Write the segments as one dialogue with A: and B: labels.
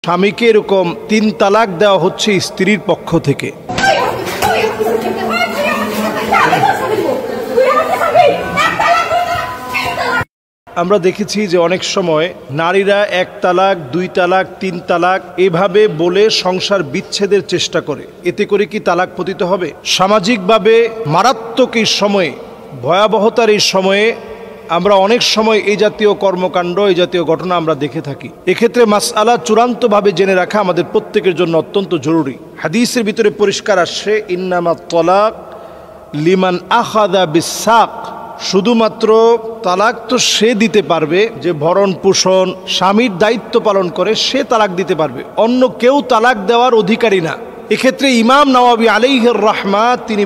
A: স্বামীকে এরকম ৩ তালাক দেওয়া হচ্ছে স্ত্রীর পক্ষ থেকে। আমরা দেখেছি যে অনেক সময় নারীরা ১ তালাক, ২ তালাক, ৩ তালাক এভাবে বলে সংসার বিচ্ছেদের চেষ্টা করে। এতে করে কি তালাক পতিত হবে? সামাজিকভাবে মারাত্মক এই সময়ে, ভয়াবহতার এই সময়ে আমরা অনেক সময় এই জাতীয় কর্মকাণ্ড, এই জাতীয় ঘটনা আমরা দেখে থাকি। এক্ষেত্রে মাসআলা চূড়ান্তভাবে জেনে রাখা আমাদের প্রত্যেকের জন্য অত্যন্ত জরুরি। হাদিসের ভিতরে পরিষ্কার আসছে, ইন্নামা তালাক লিমান আখাযা বিসাক, শুধুমাত্র তালাক তো সে দিতে পারবে যে ভরণ পোষণ স্বামীর দায়িত্ব পালন করে, সে তালাক দিতে পারবে, অন্য কেউ তালাক দেওয়ার অধিকারী না। এক্ষেত্রে ইমাম নাওয়াবী আলাইহির রাহমাত তিনি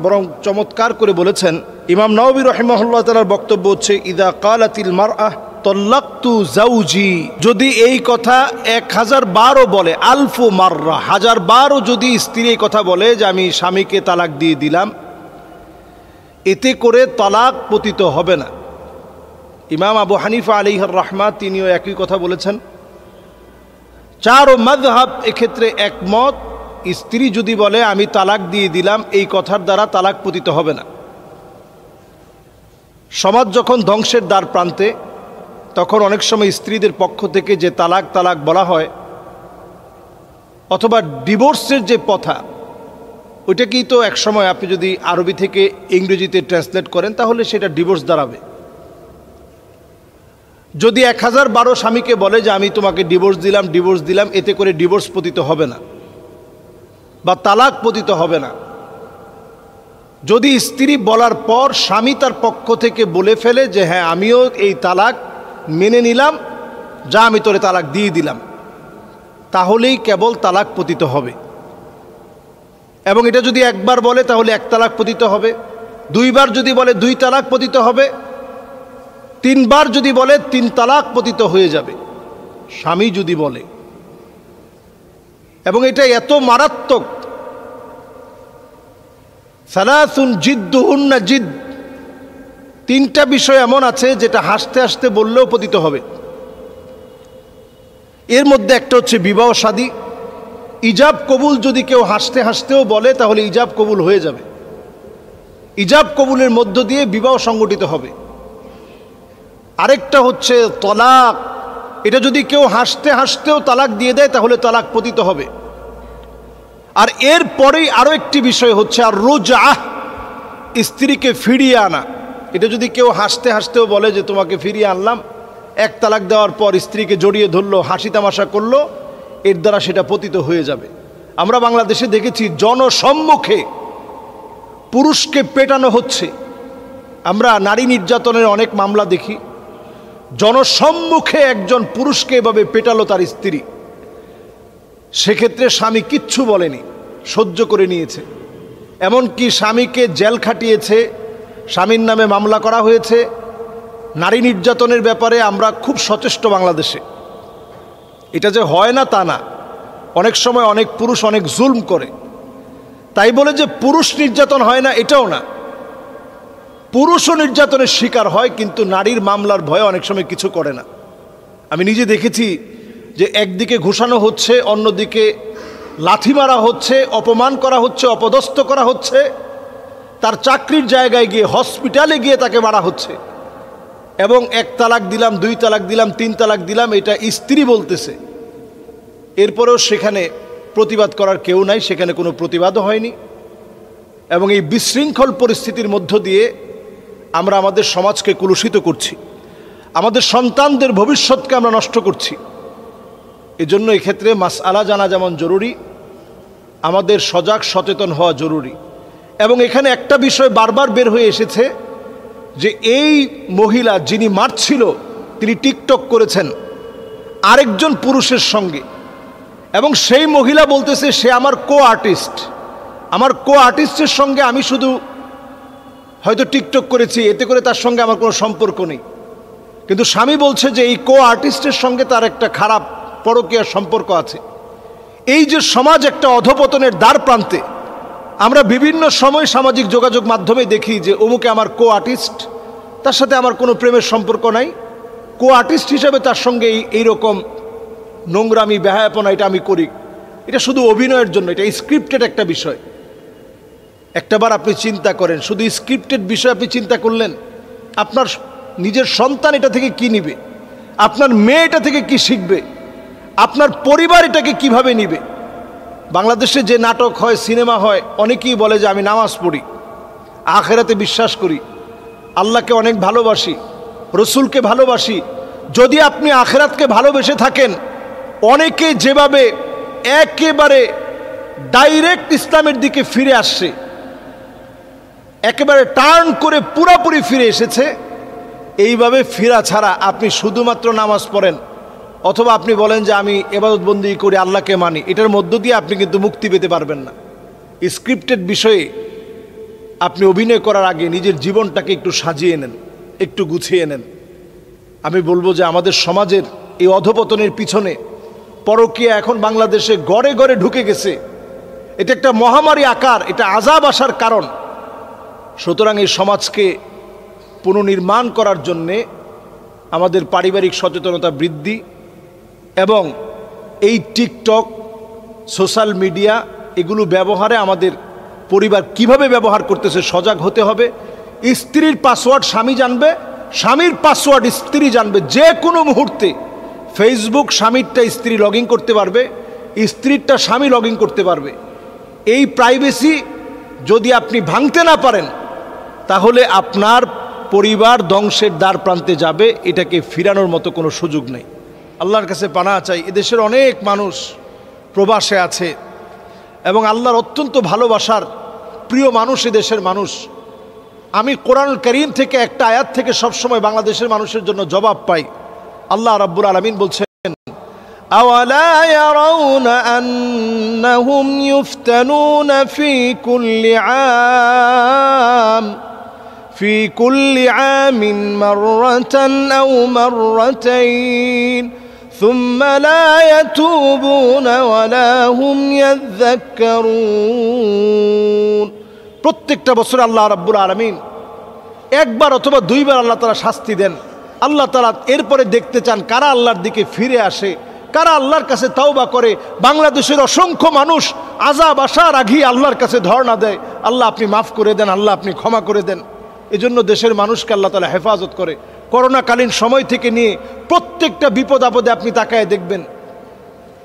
A: বরং চমৎকার করে বলেছেন। ইমাম নাওয়াবী রাহিমাহুল্লাহ তাআলার বক্তব্য হচ্ছে, ইদা কালাতিল মারআহ তাল্লাকতু জাওজি, যদি এই কথা 1000 বারও বলে, আলফু মাররা, 1000 বারও যদি স্ত্রী এই কথা বলে যে আমি স্বামীকে তালাক দিয়ে দিলাম, এতে করে তালাক পতিত হবে না। ইমাম আবু হানিফা আলাইহির রাহমাত তিনিও একই কথা বলেছেন। 4 মাযহাব এক্ষেত্রে একমত, স্ত্রী যদি বলে আমি তালাক দিয়ে দিলাম, এই কথার দ্বারা তালাক পতিত হবে না। সমাজ যখন ধ্বংসের দ্বার প্রান্তে, তখন অনেক সময় স্ত্রীদের পক্ষ থেকে যে তালাক তালাক বলা হয়, অথবা ডিভোর্সের যে প্রথা, ওইটাকেই তো এক সময় আপনি যদি আরবি থেকে ইংরেজিতে ট্রান্সলেট করেন তাহলে সেটা ডিভোর্স দাঁড়াবে। যদি 1000 বারো স্বামীকে বলে যে আমি তোমাকে ডিভোর্স দিলাম, এতে করে ডিভোর্স পতিত হবে না বা তালাক পতিত হবে না। যদি স্ত্রী বলার পর স্বামী তার পক্ষ থেকে বলে ফেলে যে হ্যাঁ আমিও এই তালাক মেনে নিলাম, যা আমি তোরে তালাক দিয়ে দিলাম, তাহলেই কেবল তালাক পতিত হবে। এবং এটা যদি 1 বার বলে তাহলে 1 তালাক পতিত হবে, 2 বার যদি বলে 2 তালাক পতিত হবে, 3 বার যদি বলে 3 তালাক পতিত হয়ে যাবে স্বামী যদি বলে। এবং এটা এত মারাত্মক, সালাসুন জিদ্দুহুন্না জিদ, 3টা বিষয় এমন আছে যেটা হাসতে হাসতে বললেও পতিত হবে। এর মধ্যে একটা হচ্ছে বিবাহ শাদী। ইজাব কবুল যদি কেউ হাসতে হাসতেও বলে তাহলে ইজাব কবুল হয়ে যাবে। ইজাব কবুলের মধ্য দিয়ে বিবাহ সংগঠিত হবে। আরেকটা হচ্ছে তালাক, এটা যদি কেউ হাসতে হাসতেও তালাক দিয়ে দেয় তাহলে তালাক পতিত হবে। আর এর পরেই আরো একটি বিষয় হচ্ছে আর রুজআহ, স্ত্রীকে ফিরিয়ে আনা। এটা যদি কেউ হাসতে হাসতেও বলে যে তোমাকে ফিরিয়ে আনলাম, 1 তালাক দেওয়ার পর স্ত্রীকে জড়িয়ে ধরলো, হাসি তামাশা করলো, এর দ্বারা সেটা পতিত হয়ে যাবে। আমরা বাংলাদেশে দেখেছি জনসম্মুখে পুরুষকে পেটানো হচ্ছে। আমরা নারী নির্যাতনের অনেক মামলা দেখি, জনসম্মুখে একজন পুরুষকে এভাবে পেটালো তার স্ত্রী, সেক্ষেত্রে স্বামী কিচ্ছু বলেনি, সহ্য করে নিয়েছে। এমনকি স্বামীকে জেল খাটিয়েছে, স্বামীর নামে মামলা করা হয়েছে। নারী নির্যাতনের ব্যাপারে আমরা খুব সচেষ্ট বাংলাদেশে। এটা যে হয় না তা না, অনেক সময় অনেক পুরুষ অনেক জুলম করে। তাই বলে যে পুরুষ নির্যাতন হয় না এটাও না, পুরুষও নির্যাতনের শিকার হয়, কিন্তু নারীর মামলার ভয়ে অনেক সময় কিছু করে না। আমি নিজে দেখেছি যে একদিকে ঘুষানো হচ্ছে, অন্যদিকে লাথি মারা হচ্ছে, অপমান করা হচ্ছে, অপদস্থ করা হচ্ছে, তার চাকরির জায়গায় গিয়ে হসপিটালে গিয়ে তাকে মারা হচ্ছে। এবং 1 তালাক দিলাম, 2 তালাক দিলাম, 3 তালাক দিলাম, এটা স্ত্রী বলতেছে। এরপরেও সেখানে প্রতিবাদ করার কেউ নাই, সেখানে কোনো প্রতিবাদও হয়নি। এবং এই বিশৃঙ্খল পরিস্থিতির মধ্য দিয়ে আমরা আমাদের সমাজকে কলুষিত করছি, আমাদের সন্তানদের ভবিষ্যৎকে আমরা নষ্ট করছি। এজন্য এক্ষেত্রে মাসআলা জানা যেমন জরুরি, আমাদের সজাগ সচেতন হওয়া জরুরি। এবং এখানে একটা বিষয় বারবার বের হয়ে এসেছে যে এই মহিলা যিনি মারছিল তিনি টিকটক করেছেন আরেকজন পুরুষের সঙ্গে, এবং সেই মহিলা বলতেছে সে আমার কো আর্টিস্ট, আমার কো আর্টিস্টের সঙ্গে আমি শুধু হয়তো টিকটক করেছি, এতে করে তার সঙ্গে আমার কোনো সম্পর্ক নেই। কিন্তু স্বামী বলছে যে এই কো আর্টিস্টের সঙ্গে তার একটা খারাপ পরকীয়ার সম্পর্ক আছে। এই যে সমাজ একটা অধপতনের দ্বার প্রান্তে, আমরা বিভিন্ন সময় সামাজিক যোগাযোগ মাধ্যমে দেখি যে অমুকে আমার কো আর্টিস্ট, তার সাথে আমার কোনো প্রেমের সম্পর্ক নাই, কো আর্টিস্ট হিসেবে তার সঙ্গে এইরকম নোংরামি বেহায়াপনা এটা আমি করি, এটা শুধু অভিনয়ের জন্য, এটা স্ক্রিপ্টেড একটা বিষয়। একটাবার আপনি চিন্তা করেন, শুধু স্ক্রিপ্টেড বিষয় আপনি চিন্তা করলেন, আপনার নিজের সন্তান এটা থেকে কি নিবে, আপনার মেয়ে এটা থেকে কি শিখবে, আপনার পরিবার এটাকে কিভাবে নিবে। বাংলাদেশে যে নাটক হয়, সিনেমা হয়, অনেকেই বলে যে আমি নামাজ পড়ি, আখিরাতে বিশ্বাস করি, আল্লাহকে অনেক ভালোবাসি, রসুলকে ভালোবাসি। যদি আপনি আখিরাতকে ভালোবেসে থাকেন, অনেকে যেভাবে একেবারে ডাইরেক্ট ইসলামের দিকে ফিরে আসছে, একেবারে টার্ন করে পুরাপুরি ফিরে এসেছে, এইভাবে ফিরা ছাড়া আপনি শুধুমাত্র নামাজ পড়েন অথবা আপনি বলেন যে আমি ইবাদত বন্দেগী করি, আল্লাহকে মানি, এটার মধ্য দিয়ে আপনি কিন্তু মুক্তি পেতে পারবেন না। স্ক্রিপ্টেড বিষয়ে আপনি অভিনয় করার আগে নিজের জীবনটাকে একটু সাজিয়ে নেন, একটু গুছিয়ে নেন। আমি বলবো যে আমাদের সমাজের এই অধপতনের পিছনে পরকীয়া এখন বাংলাদেশে গড়ে গড়ে ঢুকে গেছে। এটা একটা মহামারী আকার, এটা আযাব আসার কারণ। সুতরাং এই সমাজকে পুনর্নির্মাণ করার জন্যে আমাদের পারিবারিক সচেতনতা বৃদ্ধি এবং এই টিকটক, সোশ্যাল মিডিয়া এগুলো ব্যবহারে আমাদের পরিবার কিভাবে ব্যবহার করতেছে সজাগ হতে হবে। স্ত্রীর পাসওয়ার্ড স্বামী জানবে, স্বামীর পাসওয়ার্ড স্ত্রী জানবে। যে কোনো মুহূর্তে ফেসবুক স্বামীরটা স্ত্রী লগ ইন করতে পারবে, স্ত্রীরটা স্বামী লগ ইন করতে পারবে। এই প্রাইভেসি যদি আপনি ভাঙতে না পারেন, তাহলে আপনার পরিবার ধ্বংসের দ্বার প্রান্তে যাবে, এটাকে ফিরানোর মতো কোনো সুযোগ নেই। আল্লাহর কাছে পানাহ চাই। এদেশের অনেক মানুষ প্রবাসে আছে এবং আল্লাহর অত্যন্ত ভালোবাসার প্রিয় মানুষ এদেশের মানুষ। আমি কোরআনুল কারীম থেকে একটা আয়াত থেকে সবসময় বাংলাদেশের মানুষের জন্য জবাব পাই। আল্লাহ রাব্বুল আলামিন বলছেন, আওয়ালা ইয়ারাউনা আন্নাহুম ইফতানুনা ফি কুল্লি আমিন মাররাতান আও মাররাতাইন সুম্মা লা ইয়াতুবুনা ওয়ালা হুম ইয়াযাক্কারুন। প্রত্যেকটা বছর আল্লাহ রাব্বুল আলামিন একবার অথবা দুইবার আল্লাহ তাআলা শাস্তি দেন। আল্লাহ তাআলা এরপরে দেখতে চান কারা আল্লাহর দিকে ফিরে আসে, কারা আল্লাহর কাছে তাওবা করে। বাংলাদেশের অসংখ্য মানুষ আযাব আসার আগেই আল্লাহর কাছে ধর্ণা দেয়, আল্লাহ আপনি মাফ করে দেন, আল্লাহ আপনি ক্ষমা করে দেন। এজন্য দেশের মানুষকে আল্লাহ তাআলা হেফাজত করে। করোনাকালীন সময় থেকে নিয়ে প্রত্যেকটা বিপদ আপদে আপনি তাকায় দেখবেন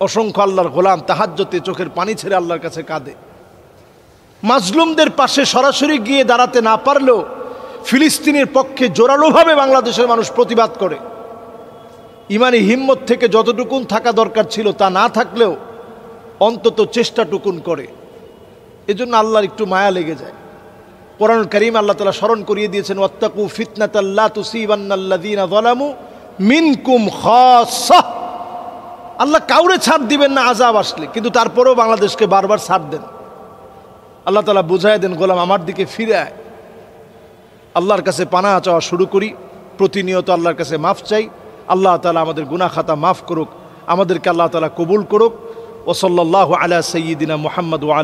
A: অসংখ্য আল্লাহর গোলাম তাহাজ্জুদে চোখের পানি ছেড়ে আল্লাহর কাছে কাঁদে। মাজলুমদের পাশে সরাসরি গিয়ে দাঁড়াতে না পারলেও ফিলিস্তিনের পক্ষে জোরালোভাবে বাংলাদেশের মানুষ প্রতিবাদ করে। ইমানি হিম্মত থেকে যতটুকুন থাকা দরকার ছিল তা না থাকলেও অন্তত চেষ্টাটুকুন করে। এজন্য আল্লাহর একটু মায়া লেগে যায়। কোরআনুল কারীম আল্লাহ তাআলা স্মরণ করিয়ে দিয়েছেন, ওয়াত্তাকু ফিতনাতাল লা তুসিবান্নাল্লাযীনা যালামু মিনকুম খাসসাহ। আল্লাহ কাউরে ছাড় দিবেন না আযাব আসলে, কিন্তু তারপরেও বাংলাদেশকে বারবার ছাড় দেন। আল্লাহ তাআলা বুঝায় দেন, গোলাম আমার দিকে ফিরে আয়। আল্লাহর কাছে পানাহ চাওয়া শুরু করি, প্রতিনিয়ত আল্লাহর কাছে মাফ চাই। আল্লাহ তাআলা আমাদের গুনাহ খাতা মাফ করুক, আমাদেরকে আল্লাহ তাআলা কবুল করুক। ওয়া সাল্লাল্লাহু আলা সাইয়্যিদিনা মুহাম্মদ ওয়া